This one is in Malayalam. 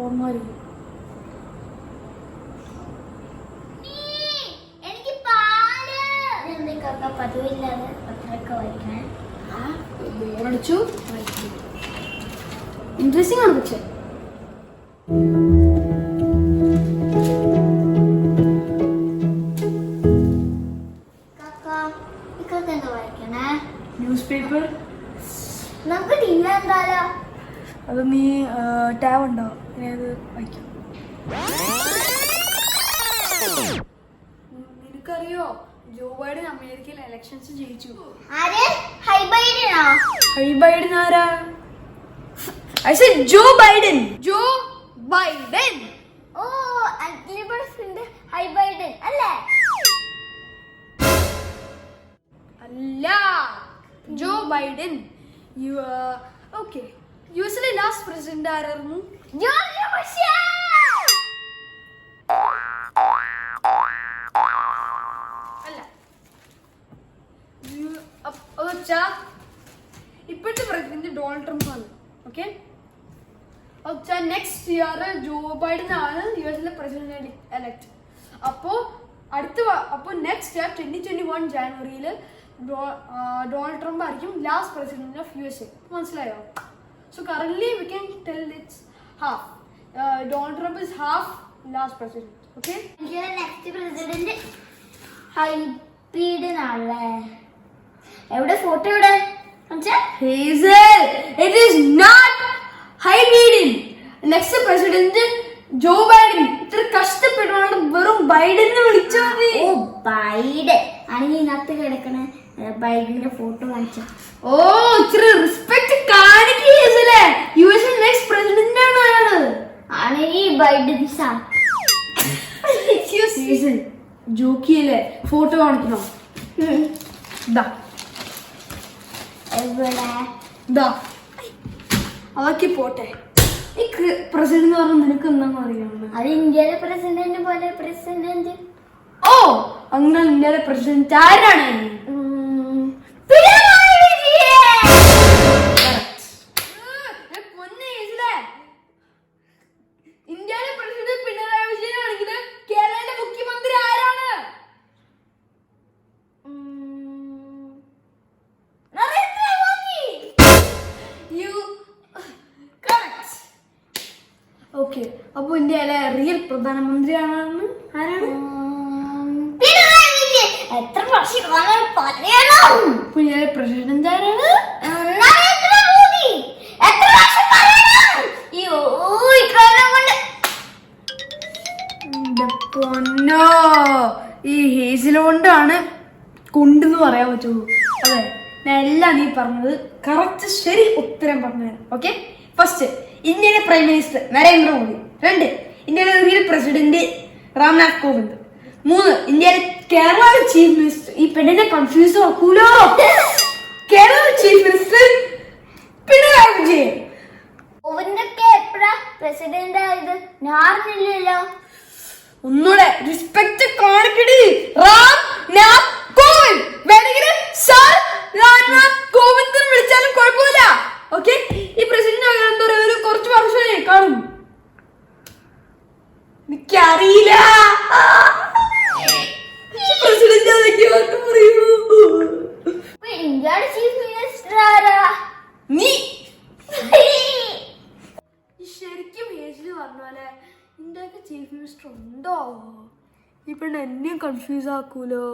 ഓർമ്മമായിരിക്കും. പതിവില്ലാതെ പത്രമൊക്കെ വായിക്കാൻ ബോറടിച്ചു. ഇൻട്രസ്റ്റിംഗ് ആണ് പക്ഷെ. എന്താ വായിക്കണേ? News paper. നമുക്ക് തിന്നെന്താലോ? അത് നീ ടാബ് ഉണ്ടോ? ഞാൻ അത് വായിക്കാം. നിനക്കറിയോ ജോ ബൈഡൻ അമേരിക്കയിൽ ഇലക്ഷൻസ് ജയിച്ചു? ഹൈ ബൈഡൻ ആരാ? I said Joe Biden. Joe Biden. ഓ പ്രസിഡന്റ് ഹൈ ബൈഡൻ അല്ലേ? അല്ല, ജോ ബൈഡൻ. ഓക്കെ. യുഎസിലെ ലാസ്റ്റ് പ്രസിഡന്റ് ആരായിരുന്നു? George Bush. അല്ല. ഇപ്പോഴത്തെ പ്രസിഡന്റ് ഡൊണാൾഡ് ട്രംപ് ആണ്. Okay. Next year Joe Biden ആണ് യുഎസിലെ പ്രസിഡന്റ് എലക്ട്. അപ്പോൾ നെക്സ്റ്റ് ഇയർ 2021 ജാനുവരിയിൽ ഡൊണാൾഡ് ട്രംപ് ആയിരിക്കും ലാസ്റ്റ് പ്രസിഡന്റ് ഓഫ് USA. മനസ്സിലായോ? So currently we can tell it's half. Donald Trump is half last president. Okay. Next president high Biden ആണല്ലേ? എവിടെ ഫോട്ടോ? എവിടെ? Hazel, it is not high Biden. Next president Joe Biden. ഇത്ര കഷ്ടപ്പെട്ടാണ് വെറും ബൈഡൻ എന്ന് വിളിച്ചത്. ഓ ബൈഡൻ ആണെങ്കിൽ ഇതിനകത്ത് കിടക്കണ ബൈഡന്റെ ഫോട്ടോ കാണിച്ച. ഓ ഇച്ചിരി റെസ്പെക്ട് കാണിക്കല്ലേ. യുഎസ് നെക്സ്റ്റ് പ്രസിഡന്റ് ആണ് അയാള്. ആണെങ്കിൽ ബൈഡൻ ജോക്കിയല്ലേ? ഫോട്ടോ കാണിക്കണോ? അതൊക്കെ പോട്ടെ. ഈ പ്രസിഡന്റ് പറഞ്ഞ നിനക്ക് എന്താണെന്ന് അറിയാമോ? അത് ഇന്ത്യയിലെ പ്രസിഡന്റ് പോലെ പ്രസിഡന്റ്. ഓ അങ്ങനെ ഇന്ത്യയിലെ പ്രസിഡന്റ് ആരാണ്? ഇന്ത്യയിലെ പ്രസിഡന്റ് പിണറായി വിജയനാണെങ്കിൽ കേരളത്തിലെ മുഖ്യമന്ത്രി ആരാണ്? ഓക്കെ. അപ്പൊ ഇന്ത്യയിലെ റിയൽ പ്രധാനമന്ത്രി ആരാണ്? എത്ര വർഷം പറയണം? ഇന്ത്യയിലെ പ്രസിഡന്റ് ആരാണ്? പൊന്നോ, ഈ ഹേസിൽ കൊണ്ടാണ് കൊണ്ടെന്ന് പറയാൻ പറ്റുള്ളൂ. അതെ, ഞാൻ എല്ലാം നീ പറഞ്ഞത് കറക്റ്റ് ശരി ഉത്തരം പറഞ്ഞുതരാം. ഓക്കെ. ഫസ്റ്റ്, ഇന്ത്യയിലെ പ്രൈം മിനിസ്റ്റർ നരേന്ദ്രമോദി. 2, ഇന്ത്യയിലെ റിയൽ പ്രസിഡന്റ് രാംനാഥ് കോവിന്ദ്. 3, ഇന്ത്യയിലെ കേരള ചീഫ് മിനിസ്റ്റർ. ഈ പെണ്ണിനെ കൺഫ്യൂസ് ആക്കൂലോ. Kerala chief minister Pinarayi Vijayan. കോവിന്ദൊക്കെ എപ്പോഴാ പ്രസിഡന്റ് ആയത്? ഞാൻ അറിഞ്ഞില്ലല്ലോ. ഒന്നുകൂടെ റെസ്പെക്ട് കാണിക്കടി. രാംനാഥ് കോവിന്ദ്. വേണമെങ്കിൽ സർ രാംനാഥ് കോവിന്ദ് വിളിച്ചാലും കുഴപ്പമില്ല. ഓക്കെ. ഈ പ്രസിഡന്റ് എന്താ പറയുക, ഒരു കുറച്ച് വർഷമേ കാണും. എനിക്കറിയില്ല പ്രസിഡന്റ് അതൊക്കെ പറയൂ. ഇന്ത്യയുടെ ചീഫ് മിനിസ്റ്റർ ആരാ? നീ ശരിക്കും ഹേസിൽ പറഞ്ഞ ഇന്ത്യക്ക് ചീഫ് മിനിസ്റ്റർ ഉണ്ടോ? ഈ പെണ്ണ് എന്നെയും കൺഫ്യൂസ് ആക്കൂലോ.